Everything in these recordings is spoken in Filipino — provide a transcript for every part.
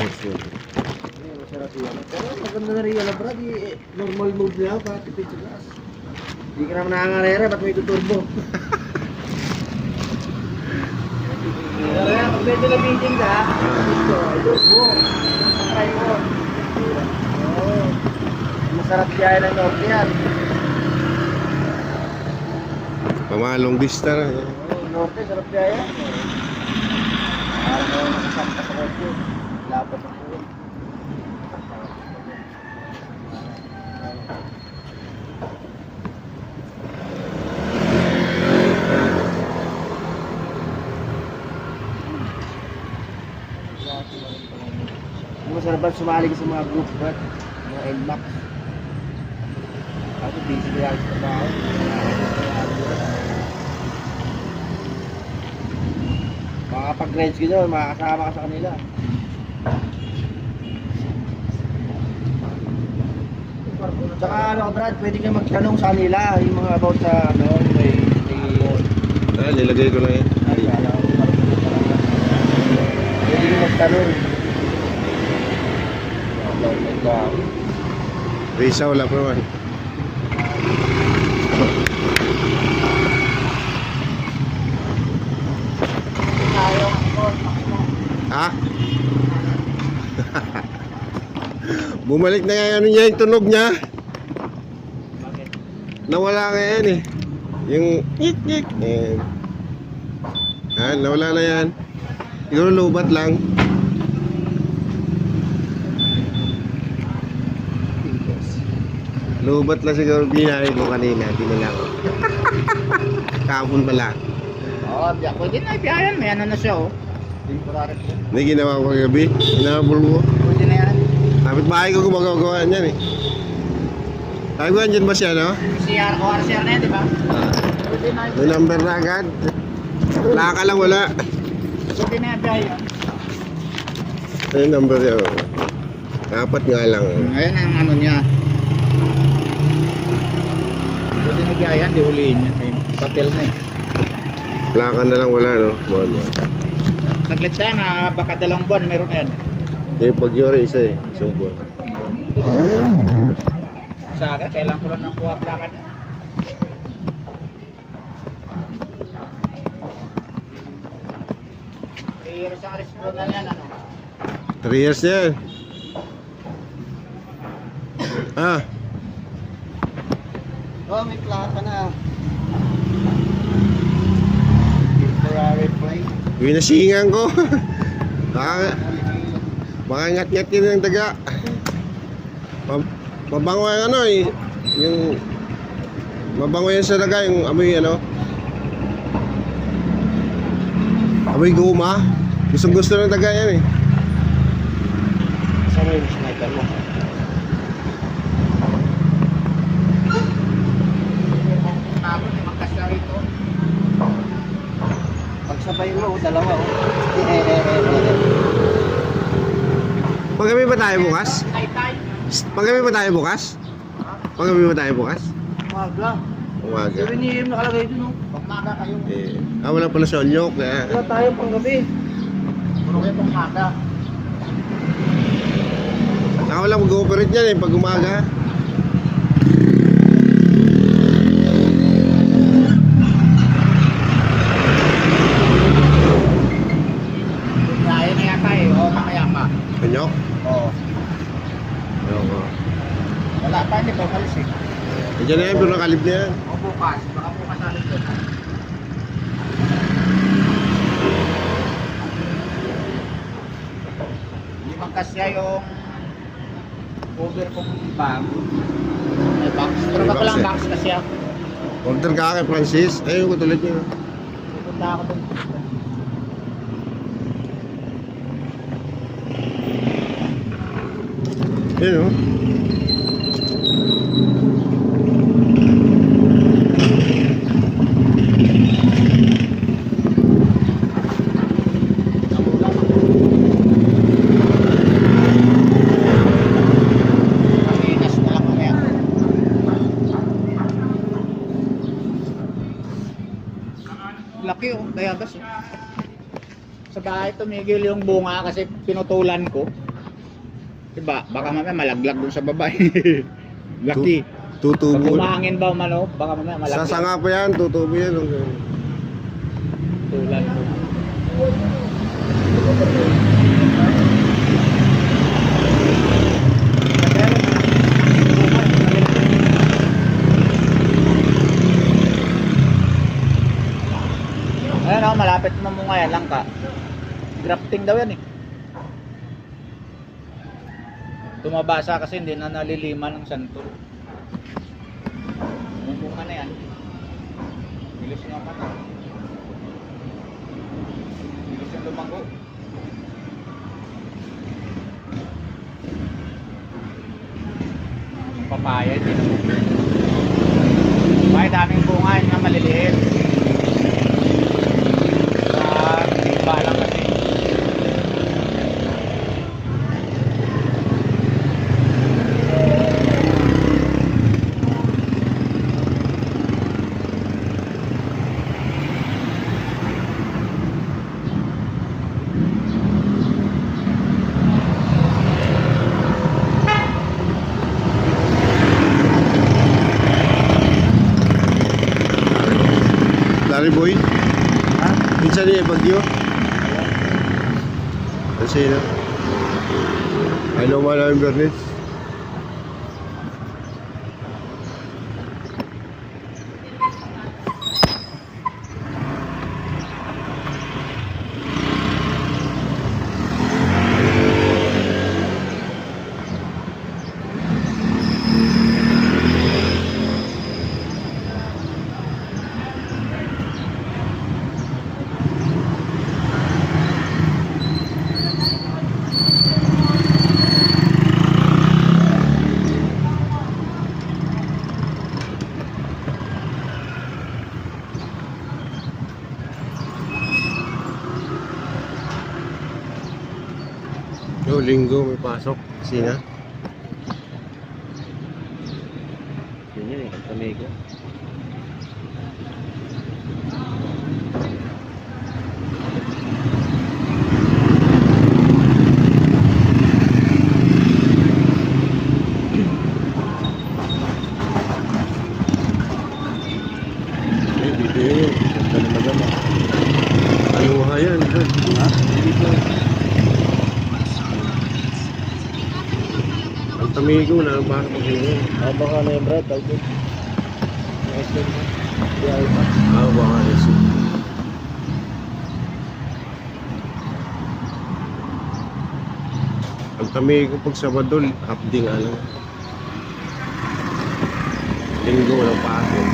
Masarap yan. Pero maganda na rin yan, brad. Normal mode na para tipid sa gas. Hindi ka naman nangangarera, ba't may tuturbo? Kaya pag medyo na-meeting ka, ito, turbo. Try mo. Masarap kaya ng norte yan. Pamalong vista na. Norte, sarap kaya yan. Parang ako nakasakta sa norte. Lapat ang po. Masarap ba sumali ka sa mga groups, bro? Mga NMAX. Ako busy na yan sa trabaho. Makakapag-rides ka doon, makakasama ka sa kanila. Tsaka ano Brad, pwede ka magtanong sa kanila yung mga about sa ano, may Nilagay ko lang yan. pwede ka magtanong. Visa wala pa naman. Ha? Bumalik na nga ano niya yung tunog niya. Bakit? Nawala nga yan eh. Yung yik. Nawala na yan. Siguro lubat lang. Lubat lang siguro binahay ko kanina. Hindi na lang. Kahapon pala. Oo, pwede na ibiyayan. May ano na siya oh. Temporary. May ginawa ko kagabi. Hinabol ko. Pwede na yan. Kapit bahay ko gumagawa niyan eh. Sabi ko, andyan ba siya, no? CR o RCR na yan, di ba? Pwede na May number na agad. Wala ka lang, wala. Pwede na ibiyayan. May number niya. Dapat nga lang. Ngayon ang ano niya. Pwede na ibiyayan, di huliin niya. May papel na eh. Wala ka na lang, wala, no? Buwan. Saglit tayo na baka 2 buwan meron yan. Yung pag-yori isa eh. Isang buwan. Sa akin, kailangan ko lang ng kuha plakan. 3 years ang response na yan, ano? 3 years na yan. Oh, may plaka na. Temporary plate. Winasingan ko. Baka ngat-ngat yun ng daga. Mabango yung ano eh. Yung mabango yan sa daga, yung amoy ano. Amoy guma. Gustong gusto ng daga yan eh. Saan yung sniper mo? Pagsabay mo, 2 oh. Pagabi ba tayo bukas? Pagabi ba tayo bukas? Pagabi ba tayo bukas? Umaga. Umaga. 7 AM nakalagay dun oh. Pagmaga kayo. Wala pala sa Onyok. Wala tayo pang gabi. Puro kayo pang maga. Saka wala mag-ooperate yan eh pag umaga. Kaya na yata eh. O, mamaya pa. Onyok? Oo. Oo. Wala pa, hindi pa malis eh. Diyan na yan, pero nakalib na yan. O bukas, baka bukas alis doon. Hindi man kasya yung cover kong bag. May box. Pero May baka box lang eh. box kasya. Order ka kay Francis. Ayun ko tulad niya. Pupunta ako doon. Ayun o. Pag-inas na lang mamaya. Laki oh, kaya gas oh. Sa bahay tumigil yung bunga kasi pinutulan ko. Diba? Baka mamaya malaglag dun sa baba. Laki. Pag Tutubo. umahangin ba umano, baka mamaya malaglag. Sasanga pa yan, tutubo yan. Tulan. Ayan o, malapit na mo nga yan lang ka. Grafting daw yan eh. Tumabasa kasi hindi na naliliman ng santo. Bumunga na yan. Bilis nga pa na. Bilis yung lumago. Papaya, hindi na mo. May daming bunga yun nga maliliit. Iba lang kasi. Larry boy, minsan niya bagyo. Kasi na. Ano man ang Bernis? Yo, linggo may pasok. Sina? Yun yun eh, Tamego. Eh, dito yun. Ganda na maganda. Ayuha yan. Ha? Dito. Ang tamigo na, bakit mag-iwan? Baka na yung brad, tawag yun. Nice yun. Biyahe pa. Baka reso. Ang tamigo pag Sabado, hapdi nga lang. Linggo, walang pasok.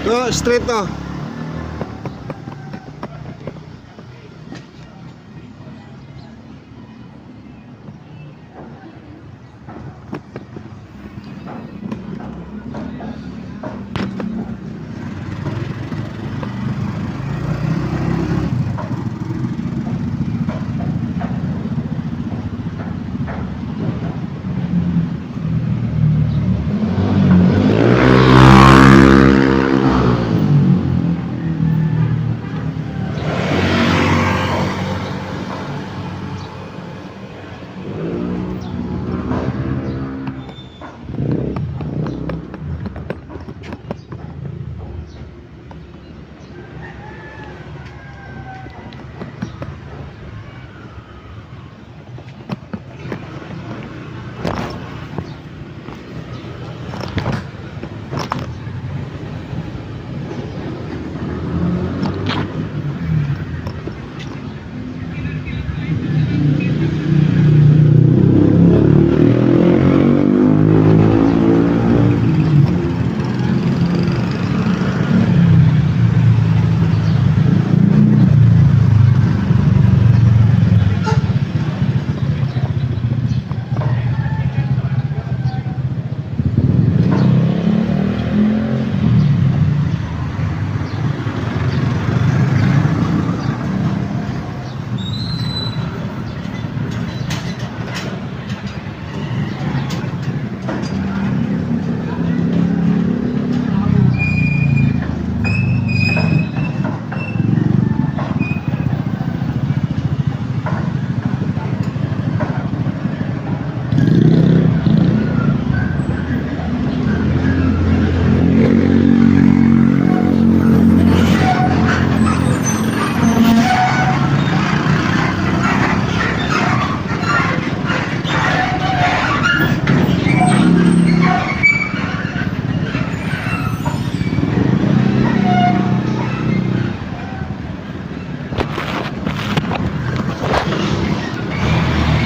No, straight no.